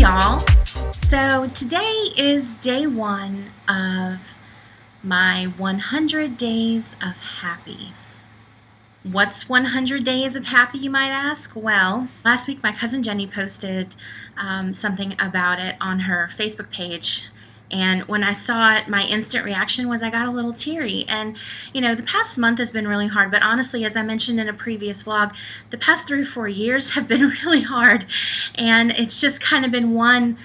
y'all. So today is day one of my 100 days of happy. What's 100 days of happy, you might ask? Well, last week my cousin Jenny posted something about it on her Facebook page. And when I saw it, my instant reaction was I got a little teary. And, you know, the past month has been really hard. But honestly, as I mentioned in a previous vlog, the past 3 or 4 years have been really hard. And it's just kind of been one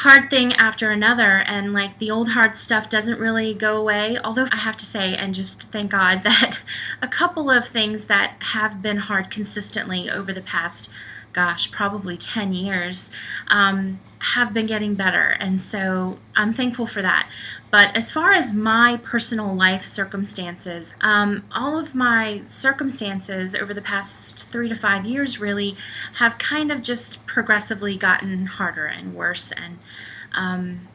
hard thing after another. And, like, the old hard stuff doesn't really go away. Although I have to say, and just thank God, that a couple of things that have been hard consistently over the past, gosh, probably 10 years, have been getting better, and so I'm thankful for that. But as far as my personal life circumstances, all of my circumstances over the past 3 to 5 years really have kind of just progressively gotten harder and worse, and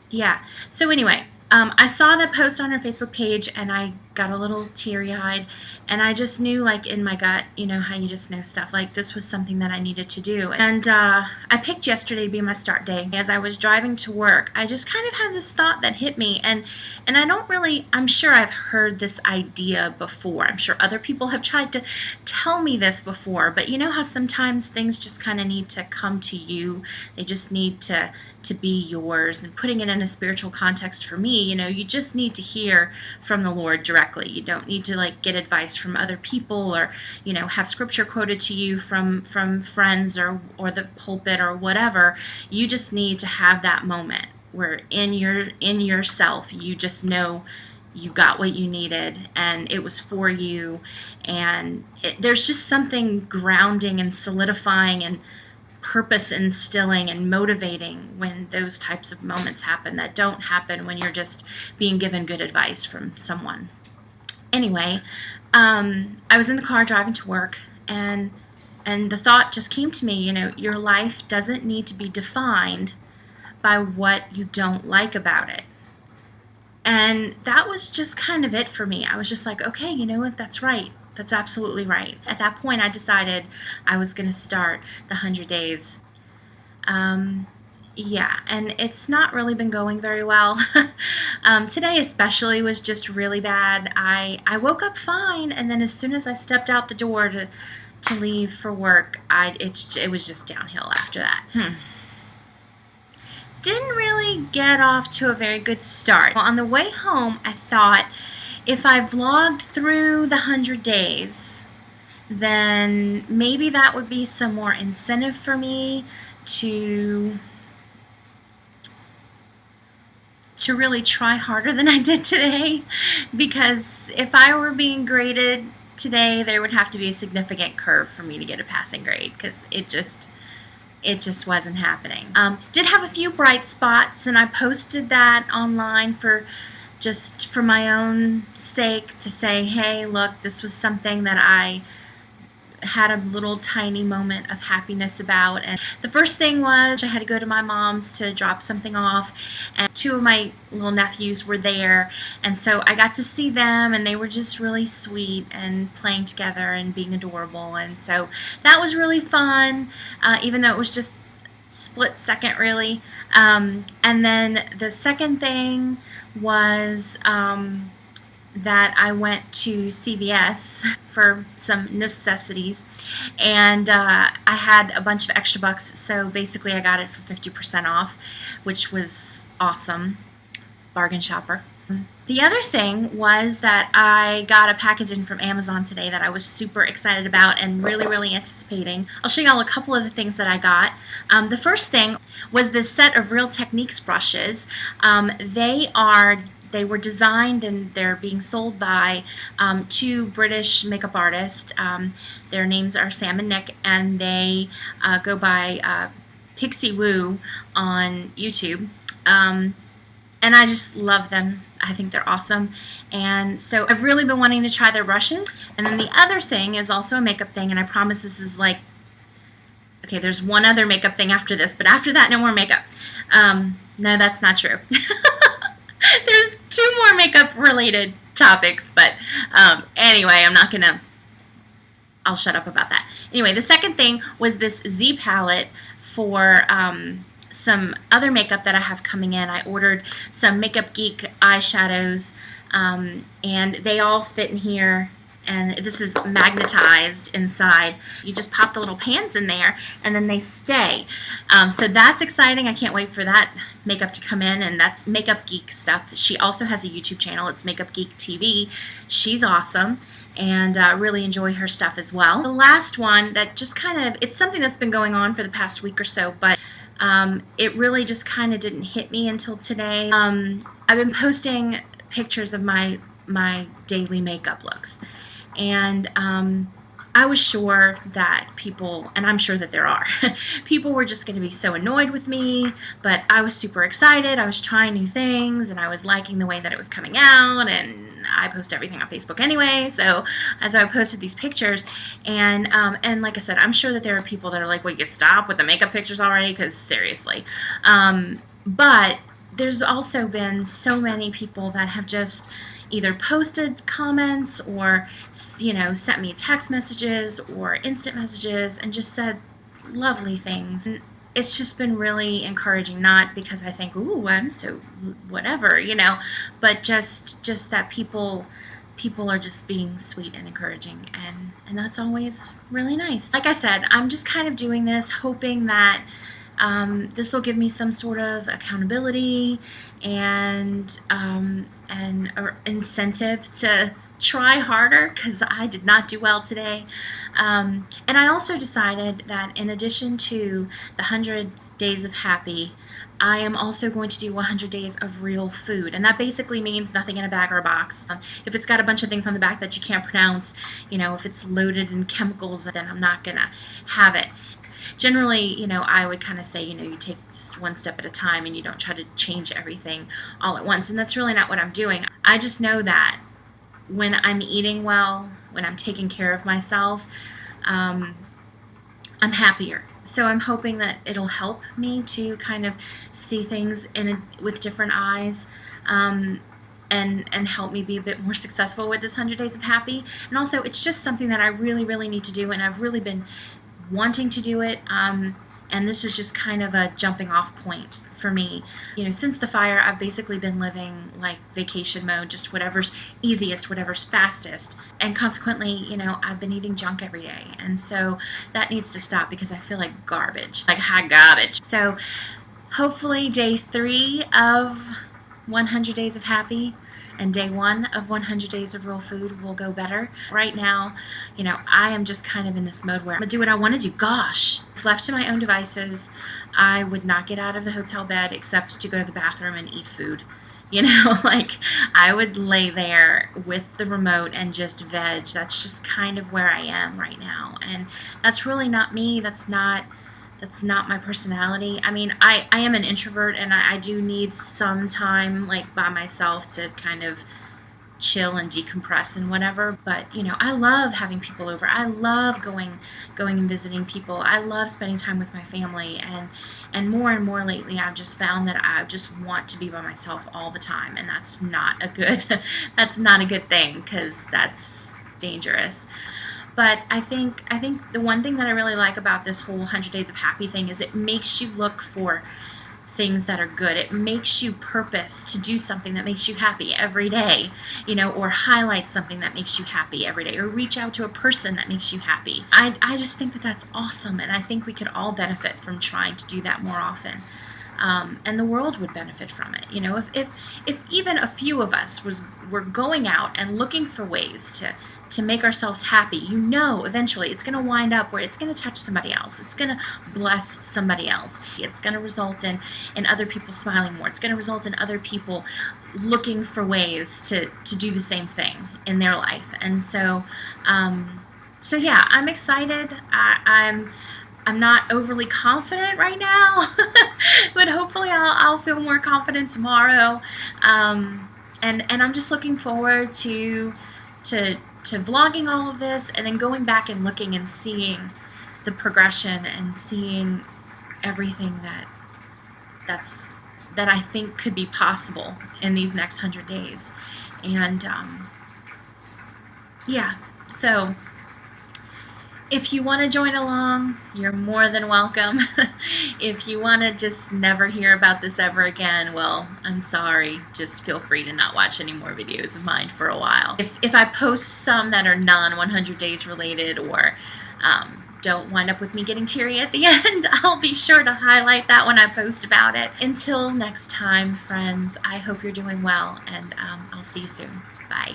yeah. So anyway, I saw that post on her Facebook page and I got a little teary-eyed, and I just knew, like, in my gut, you know how you just know stuff, like this was something that I needed to do. And I picked yesterday to be my start day. As I was driving to work, I just kind of had this thought that hit me, and I don't really, I'm sure I've heard this idea before. I'm sure other people have tried to tell me this before, but you know how sometimes things just kind of need to come to you. They just need to be yours. And putting it in a spiritual context for me, you know, you just need to hear from the Lord directly. You don't need to, like, get advice from other people, or, you know, have scripture quoted to you from friends or the pulpit or whatever. You just need to have that moment where in yourself you just know you got what you needed and it was for you, and there's just something grounding and solidifying and purpose instilling and motivating when those types of moments happen that don't happen when you're just being given good advice from someone. Anyway, I was in the car driving to work, and the thought just came to me, you know, your life doesn't need to be defined by what you don't like about it. And that was just kind of it for me. I was just like, okay, you know what, that's right. That's absolutely right. At that point, I decided I was going to start the 100 days. Yeah, and it's not really been going very well. Today especially was just really bad. I woke up fine, and then as soon as I stepped out the door to leave for work, it was just downhill after that. Didn't really get off to a very good start. Well, on the way home, I thought, if I vlogged through the 100 days, then maybe that would be some more incentive for me to really try harder than I did today. Because if I were being graded today, there would have to be a significant curve for me to get a passing grade, because it just wasn't happening. Did have a few bright spots, and I posted that online for my own sake, to say, hey, look, this was something that I had a little tiny moment of happiness about. And the first thing was I had to go to my mom's to drop something off, and 2 of my little nephews were there, and so I got to see them, and they were just really sweet and playing together and being adorable, and so that was really fun, even though it was just split second really. And then the second thing was that I went to CVS for some necessities, and I had a bunch of extra bucks, so basically I got it for 50% off, which was awesome. Bargain shopper. The other thing was that I got a package in from Amazon today that I was super excited about and really anticipating. I'll show you all a couple of the things that I got. The first thing was this set of Real Techniques brushes. They were designed and they're being sold by 2 British makeup artists. Their names are Sam and Nick, and they go by Pixie Woo on YouTube. And I just love them. I think they're awesome. And so I've really been wanting to try their brushes. And then the other thing is also a makeup thing, and I promise this is like, okay, there's one other makeup thing after this, but after that, no more makeup. No, that's not true. There's 2 more makeup related topics, but anyway, I'm not gonna I'll shut up about that. Anyway, the second thing was this Z palette for some other makeup that I have coming in. I ordered some Makeup Geek eyeshadows, and they all fit in here. And this is magnetized inside. You just pop the little pans in there, and then they stay. So that's exciting. I can't wait for that makeup to come in, and that's Makeup Geek stuff. She also has a YouTube channel. It's Makeup Geek TV. She's awesome, and really enjoy her stuff as well. The last one that just kind of, it's something that's been going on for the past week or so, but it really just kind of didn't hit me until today. I've been posting pictures of my daily makeup looks. And I was sure that people, and I'm sure that there are, people were just going to be so annoyed with me, but I was super excited. I was trying new things, and I was liking the way that it was coming out, and I post everything on Facebook anyway, so as I posted these pictures, and like I said, I'm sure that there are people that are like, "Wait, you stop with the makeup pictures already?" Because seriously. But there's also been so many people that have just either posted comments or, you know, sent me text messages or instant messages and just said lovely things. And it's just been really encouraging, not because I think, ooh, I'm so whatever, you know, but just that people are just being sweet and encouraging, and that's always really nice. Like I said, I'm just kind of doing this hoping that this will give me some sort of accountability and incentive to try harder, because I did not do well today. And I also decided that in addition to the 100 Days of Happy, I am also going to do 100 days of real food, and that basically means nothing in a bag or a box. If it's got a bunch of things on the back that you can't pronounce, you know, if it's loaded in chemicals, then I'm not gonna have it. Generally, you know, I would kind of say, you know, you take this one step at a time and you don't try to change everything all at once, and that's really not what I'm doing. I just know that when I'm eating well, when I'm taking care of myself, I'm happier. So I'm hoping that it'll help me to kind of see things with different eyes, and help me be a bit more successful with this 100 Days of Happy. And also, it's just something that I really, really need to do, and I've really been wanting to do it, and this is just kind of a jumping off point for me. You know, since the fire, I've basically been living like vacation mode, just whatever's easiest, whatever's fastest, and consequently, you know, I've been eating junk every day, and so that needs to stop because I feel like garbage, like hot garbage. So hopefully day 3 of 100 Days of Happy and day 1 of 100 Days of Real Food will go better. Right now, you know, I am just kind of in this mode where I'm gonna do what I want to do. Gosh, if left to my own devices, I would not get out of the hotel bed except to go to the bathroom and eat food. You know, like I would lay there with the remote and just veg. That's just kind of where I am right now, and that's really not me. That's not my personality. I mean, I am an introvert, and I do need some time like by myself to kind of chill and decompress and whatever. But you know, I love having people over. I love going and visiting people. I love spending time with my family, and more lately I've just found that I just want to be by myself all the time, and that's not a good that's not a good thing, because that's dangerous. But I think the one thing that I really like about this whole 100 Days of Happy thing is it makes you look for things that are good. It makes you purpose to do something that makes you happy every day, you know, or highlight something that makes you happy every day, or reach out to a person that makes you happy. I just think that that's awesome, and I think we could all benefit from trying to do that more often. And the world would benefit from it. You know, if even a few of us were going out and looking for ways to make ourselves happy, you know, eventually it's going to wind up where it's going to touch somebody else. It's going to bless somebody else. It's going to result in other people smiling more. It's going to result in other people looking for ways to do the same thing in their life. And so, so yeah, I'm excited. I'm not overly confident right now, but hopefully I'll feel more confident tomorrow. And I'm just looking forward to vlogging all of this, and then going back and looking and seeing the progression and seeing everything that I think could be possible in these next 100 days. And yeah, so If you want to join along, you're more than welcome. If you want to just never hear about this ever again, well, I'm sorry. Just feel free to not watch any more videos of mine for a while. If I post some that are non-100 days related or don't wind up with me getting teary at the end, I'll be sure to highlight that when I post about it. Until next time, friends, I hope you're doing well, and I'll see you soon. Bye.